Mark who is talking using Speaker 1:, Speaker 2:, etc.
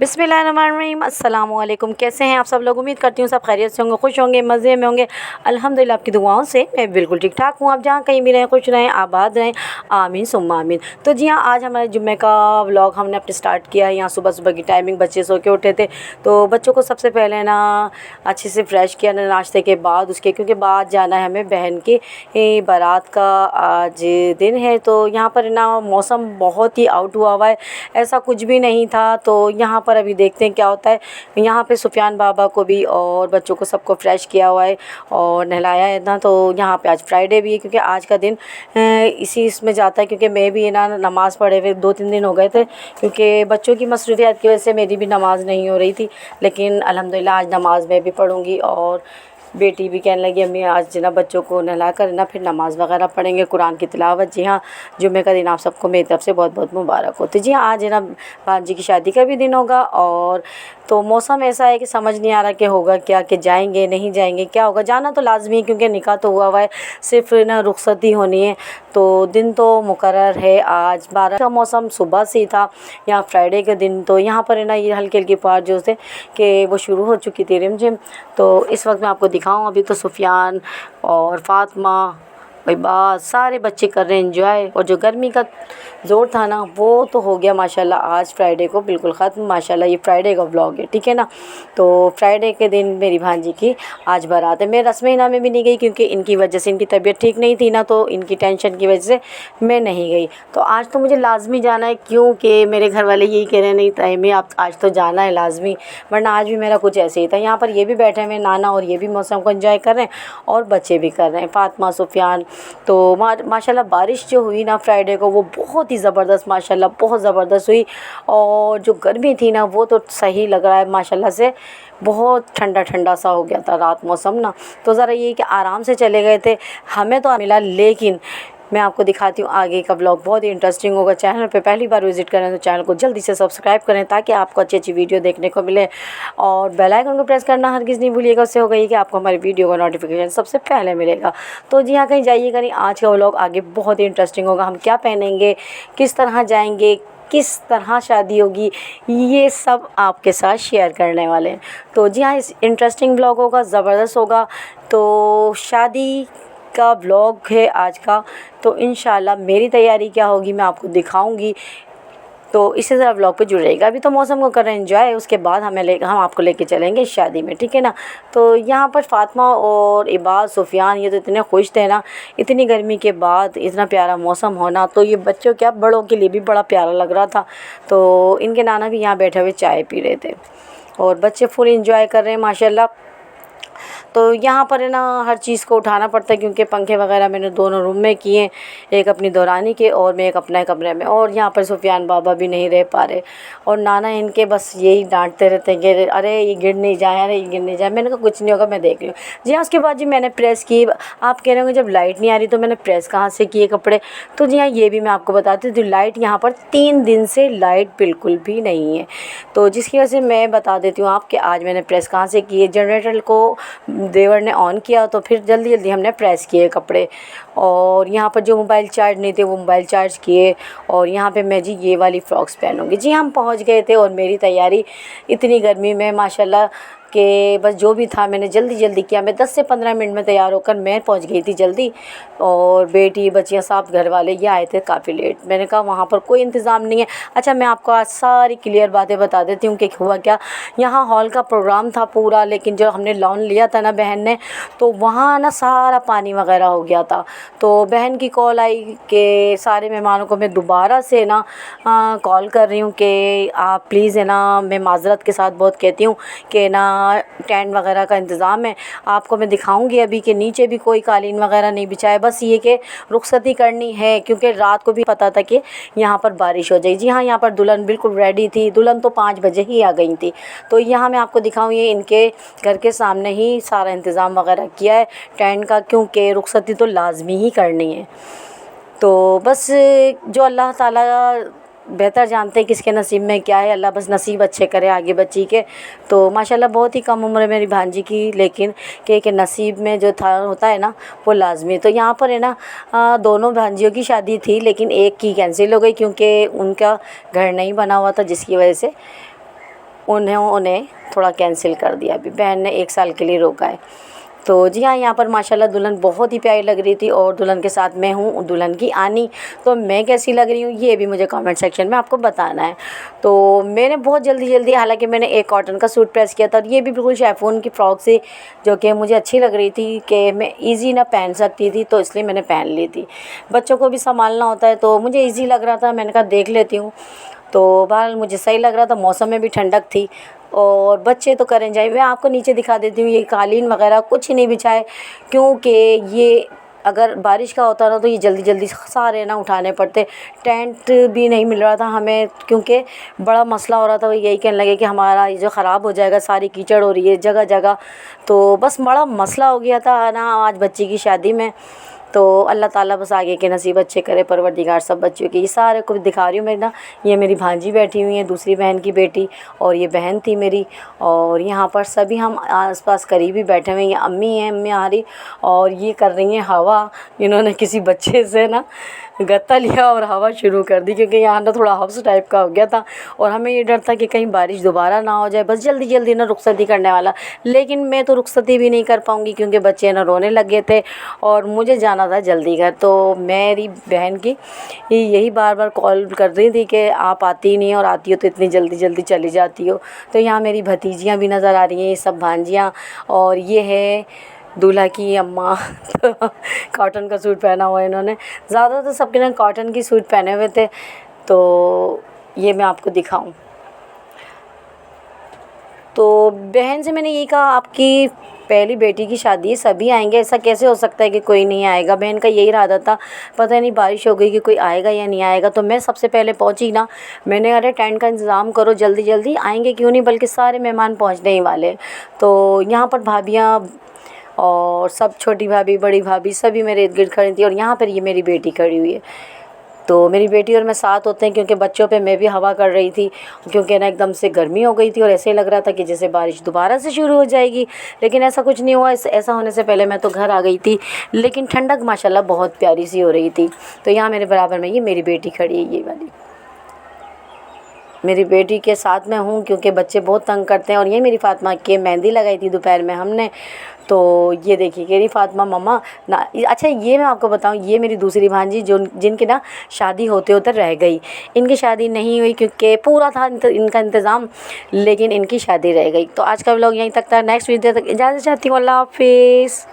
Speaker 1: बिस्मिल्लाहिर्रहमानिर्रहीम। अस्सलाम वालेकुम। कैसे हैं आप सब लोग? उम्मीद करती हूँ सब खैरियत से होंगे, खुश होंगे, मज़े में होंगे। अल्हम्दुलिल्लाह आपकी दुआओं से मैं बिल्कुल ठीक ठाक हूँ। आप जहाँ कहीं भी रहें, खुश रहें, आबाद रहें, आमीन सुम्मा आमीन। तो जी हाँ, आज हमारे जुम्मे का व्लॉग हमने अपने स्टार्ट किया है। यहाँ सुबह सुबह की टाइमिंग, बच्चे सो के उठे थे तो बच्चों को सबसे पहले ना अच्छे से फ्रेश किया ना नाश्ते के बाद उसके, क्योंकि बाद जाना है हमें बहन की बारात का आज दिन है। तो यहाँ पर ना मौसम बहुत ही आउट हुआ हुआ है, ऐसा कुछ भी नहीं था। तो यहाँ पर अभी देखते हैं क्या होता है। यहाँ पे सुफियान बाबा को भी और बच्चों को सबको फ्रेश किया हुआ है और नहलाया है ना। तो यहाँ पे आज फ्राइडे भी है, क्योंकि आज का दिन इसी इसमें जाता है, क्योंकि मैं भी ना नमाज़ पढ़े हुए 2-3 दिन हो गए थे, क्योंकि बच्चों की मसरूफियत की वजह से मेरी भी नमाज़ नहीं हो रही थी। लेकिन अल्हम्दुलिल्लाह आज नमाज़ मैं भी पढ़ूँगी और बेटी भी कहने लगी अम्मी आज ना बच्चों को नहला कर ना फिर नमाज़ वगैरह पढ़ेंगे, कुरान की तिलावत। जी हाँ, जुम्मे का दिन आप सबको मेरी तरफ से बहुत बहुत मुबारक हो। तो जी हाँ, आज है ना भांजी की शादी का भी दिन होगा और तो मौसम ऐसा है कि समझ नहीं आ रहा कि होगा क्या, कि जाएंगे नहीं जाएंगे, क्या होगा। जाना तो लाजमी है, क्योंकि निकाह तो हुआ हुआ है, सिर्फ ना रुखसती होनी है। तो दिन तो मुकर्रर है आज 12 का मौसम सुबह से ही था। यहाँ फ्राइडे के दिन तो यहाँ पर है ना ये हल्की हल्की बार जो थे कि वो शुरू हो चुकी थी रिमझिम। तो इस वक्त मैं आपको दिखाऊँ, अभी तो सुफियान और फातिमा भाई बात सारे बच्चे कर रहे हैं एंजॉय। और जो गर्मी का ज़ोर था ना वो तो हो गया माशाल्लाह आज फ्राइडे को बिल्कुल ख़त्म। माशाल्लाह ये फ्राइडे का व्लॉग है, ठीक है ना। तो फ्राइडे के दिन मेरी भांजी की आज बारात है। मैं रस्म में भी नहीं गई, क्योंकि इनकी वजह से इनकी तबीयत ठीक नहीं थी ना, तो इनकी टेंशन की वजह से मैं नहीं गई। तो आज तो मुझे लाजमी जाना है, क्योंकि मेरे घर वाले यही कह रहे हैं नहीं टाइम आप आज तो जाना है लाजमी, वरना आज भी मेरा कुछ ऐसे ही था। यहाँ पर ये भी बैठे हुए नाना और ये भी मौसम को एंजॉय कर रहे हैं और बच्चे भी कर रहे हैं, फातिमा सुफियान। तो माशाल्लाह बारिश जो हुई ना फ्राइडे को वो बहुत ही ज़बरदस्त, माशाल्लाह बहुत ज़बरदस्त हुई। और जो गर्मी थी ना वो तो सही लग रहा है माशाल्लाह से, बहुत ठंडा ठंडा सा हो गया था रात मौसम ना। तो ज़रा ये कि आराम से चले गए थे, हमें तो मिला। लेकिन मैं आपको दिखाती हूँ आगे का ब्लॉग, बहुत ही इंटरेस्टिंग होगा। चैनल पे पहली बार विज़िट करें तो चैनल को जल्दी से सब्सक्राइब करें, ताकि आपको अच्छी अच्छी वीडियो देखने को मिले। और बेल आइकन को प्रेस करना हरगिज़ नहीं भूलिएगा, उससे होगा ये कि आपको हमारी वीडियो का नोटिफिकेशन सबसे पहले मिलेगा। तो जी हाँ, कहीं जाइएगा नहीं, आज का व्लॉग आगे बहुत ही इंटरेस्टिंग होगा। हम क्या पहनेंगे, किस तरह जाएंगे, किस तरह शादी होगी, ये सब आपके साथ शेयर करने वाले हैं। तो जी हाँ, इस इंटरेस्टिंग ब्लॉग होगा, ज़बरदस्त होगा। तो शादी का ब्लॉग है आज का, तो इंशाल्लाह मेरी तैयारी क्या होगी मैं आपको दिखाऊंगी। तो इसी तरह ब्लॉग पे जुड़ रहेगा। अभी तो मौसम को कर रहे हैं एंजॉय, उसके बाद हम आपको लेके चलेंगे शादी में, ठीक है ना। तो यहाँ पर फातिमा और इबाद सुफियान ये तो इतने खुश थे ना, इतनी गर्मी के बाद इतना प्यारा मौसम होना, तो ये बच्चों क्या बड़ों के लिए भी बड़ा प्यारा लग रहा था। तो इनके नाना भी यहाँ बैठे हुए चाय पी रहे थे और बच्चे फुल इंजॉय कर रहे हैं माशाल्लाह। तो यहाँ पर है ना हर चीज़ को उठाना पड़ता है, क्योंकि पंखे वगैरह मैंने दोनों रूम में किए, एक अपनी दौरानी के और मैं एक अपने कमरे में। और यहाँ पर सुफियान बाबा भी नहीं रह पा रहे और नाना इनके बस यही डांटते रहते हैं कि अरे ये गिर नहीं जाए, अरे ये गिर नहीं जाए। मैंने कहा कुछ नहीं होगा, मैं देख लूँ। जी हाँ, उसके बाद जी मैंने प्रेस की। आप कह रहे होंगे जब लाइट नहीं आ रही तो मैंने प्रेस कहाँ से किए कपड़े। तो जी हाँ, ये भी मैं आपको बताती हूँ। लाइट यहाँ पर 3 दिन से लाइट बिल्कुल भी नहीं है, तो जिसकी वजह से मैं बता देती हूँ आप कि आज मैंने प्रेस कहाँ से किए। जनरेटर को देवर ने ऑन किया तो फिर जल्दी जल्दी हमने प्रेस किए कपड़े। और यहाँ पर जो मोबाइल चार्ज नहीं थे वो मोबाइल चार्ज किए। और यहाँ पे मैं जी ये वाली फ़्रॉक्स पहनूँगी। जी हम पहुँच गए थे और मेरी तैयारी इतनी गर्मी में माशाल्लाह कि बस जो भी था मैंने जल्दी जल्दी किया। मैं 10 से 15 मिनट में तैयार होकर मैं पहुंच गई थी जल्दी। और बेटी बच्चियां सब घर वाले ये आए थे काफ़ी लेट। मैंने कहा वहाँ पर कोई इंतज़ाम नहीं है। अच्छा, मैं आपको आज सारी क्लियर बातें बता देती हूँ कि हुआ क्या। यहाँ हॉल का प्रोग्राम था पूरा, लेकिन जो हमने लॉन लिया था ना बहन ने, तो वहाँ ना सारा पानी वगैरह हो गया था। तो बहन की कॉल आई कि सारे मेहमानों को मैं दोबारा से ना कॉल कर रही हूँ कि आप प्लीज़ है ना, मैं माज़रत के साथ बहुत कहती हूँ कि ना टेंट वगैरह का इंतज़ाम है। आपको मैं दिखाऊंगी अभी कि नीचे भी कोई कालीन वगैरह नहीं बिछाया, बस ये कि रुखसती करनी है, क्योंकि रात को भी पता था कि यहाँ पर बारिश हो जाएगी। जी हाँ, यहाँ पर दुल्हन बिल्कुल रेडी थी। दुल्हन तो 5 बजे ही आ गई थी। तो यहाँ मैं आपको दिखाऊँ, ये इनके घर के सामने ही सारा इंतज़ाम वगैरह किया है टेंट का, क्योंकि रुखसती तो लाजमी ही करनी है। तो बस जो अल्लाह ताला बेहतर जानते हैं किसके नसीब में क्या है। अल्लाह बस नसीब अच्छे करे आगे बच्ची के। तो माशाल्लाह बहुत ही कम उम्र है मेरी भांजी की, लेकिन के नसीब में जो था होता है ना वो लाजमी। तो यहाँ पर है ना दोनों भांजियों की शादी थी, लेकिन एक की कैंसिल हो गई क्योंकि उनका घर नहीं बना हुआ था, जिसकी वजह से उन्होंने थोड़ा कैंसिल कर दिया। अभी बहन ने 1 साल के लिए रोका है। तो जी हाँ, यहाँ पर माशाल्लाह दुल्हन बहुत ही प्यारी लग रही थी और दुल्हन के साथ मैं हूँ, दुल्हन की आनी। तो मैं कैसी लग रही हूँ ये भी मुझे कमेंट सेक्शन में आपको बताना है। तो मैंने बहुत जल्दी हालांकि मैंने एक कॉटन का सूट प्रेस किया था और ये भी बिल्कुल शिफॉन की फ़्रॉक से, जो कि मुझे अच्छी लग रही थी कि मैं ईज़ी ना पहन सकती थी, तो इसलिए मैंने पहन ली थी। बच्चों को भी संभालना होता है तो मुझे ईज़ी लग रहा था, मैंने कहा देख लेती हूँ। तो बहरहाल मुझे सही लग रहा था, मौसम में भी ठंडक थी और बच्चे तो करें जाए। मैं आपको नीचे दिखा देती हूँ, ये कालीन वगैरह कुछ नहीं बिछा है, क्योंकि ये अगर बारिश का होता ना तो ये जल्दी सारे ना उठाने पड़ते। टेंट भी नहीं मिल रहा था हमें, क्योंकि बड़ा मसला हो रहा था। वो यही कहने लगे कि हमारा ये जो ख़राब हो जाएगा, सारी कीचड़ हो रही है जगह जगह। तो बस बड़ा मसला हो गया था ना आज बच्ची की शादी में। तो अल्लाह ताला बस आगे के नसीब अच्छे करे परवरदिगार सब बच्चों के। ये सारे को दिखा रही हूँ मैं ना, ये मेरी भांजी बैठी हुई है, दूसरी बहन की बेटी, और ये बहन थी मेरी। और यहाँ पर सभी हम आसपास करीबी बैठे हुए हैं। ये अम्मी हैं, अम्मी आ रही, और ये कर रही हैं हवा। इन्होंने किसी बच्चे से ना गत्ता लिया और हवा शुरू कर दी, क्योंकि यहाँ ना थोड़ा हब्स टाइप का हो गया था और हमें ये डर था कि कहीं बारिश दोबारा ना हो जाए। बस जल्दी ना रुखसती करने वाला, लेकिन मैं तो रुखसती भी नहीं कर पाऊँगी क्योंकि बच्चे ना रोने लगे थे और मुझे जाना था जल्दी घर। तो मेरी बहन की यही बार कॉल कर रही थी कि आप आती नहीं, और आती हो तो इतनी जल्दी चली जाती हो। तो यहाँ मेरी भतीजियाँ भी नज़र आ रही हैं, ये सब भांजियाँ, और ये है दूल्हा की अम्मा। तो कॉटन का सूट पहना हुआ है इन्होंने, ज़्यादा तो सबके ना कॉटन की सूट पहने हुए थे। तो ये मैं आपको दिखाऊं, तो बहन से मैंने यही कहा आपकी पहली बेटी की शादी है, सभी आएंगे, ऐसा कैसे हो सकता है कि कोई नहीं आएगा। बहन का यही इरादा था, पता नहीं बारिश हो गई कि कोई आएगा या नहीं आएगा। तो मैं सबसे पहले पहुंची ना, मैंने अरे टेंट का इंतज़ाम करो, जल्दी आएंगे क्यों नहीं, बल्कि सारे मेहमान पहुंचने ही वाले। तो यहाँ पर भाभियाँ और सब, छोटी भाभी बड़ी भाभी सभी मेरे इर्द गिर्द खड़ी थी, और यहाँ पर ये मेरी बेटी खड़ी हुई है। तो मेरी बेटी और मैं साथ होते हैं, क्योंकि बच्चों पे मैं भी हवा कर रही थी, क्योंकि ना एकदम से गर्मी हो गई थी और ऐसे ही लग रहा था कि जैसे बारिश दोबारा से शुरू हो जाएगी, लेकिन ऐसा कुछ नहीं हुआ। ऐसा होने से पहले मैं तो घर आ गई थी, लेकिन ठंडक माशाल्लाह बहुत प्यारी सी हो रही थी। तो यहाँ मेरे बराबर में ये मेरी बेटी खड़ी है, ये वाली मेरी बेटी के साथ में हूँ, क्योंकि बच्चे बहुत तंग करते हैं। और ये मेरी फ़ातिमा की मेहंदी लगाई थी दोपहर में हमने। तो ये देखिए कह रही फ़ातिमा मम्मा ना। अच्छा ये मैं आपको बताऊँ, ये मेरी दूसरी भांजी जो जिनकी ना शादी होते होते रह गई, इनकी शादी नहीं हुई क्योंकि पूरा था इनका इंतज़ाम, लेकिन इनकी शादी रह गई। तो आज का व्लॉग यहीं तक था, नेक्स्ट वीडियो तक इजाज़त चाहती हूँ। अल्लाह हाफिज़।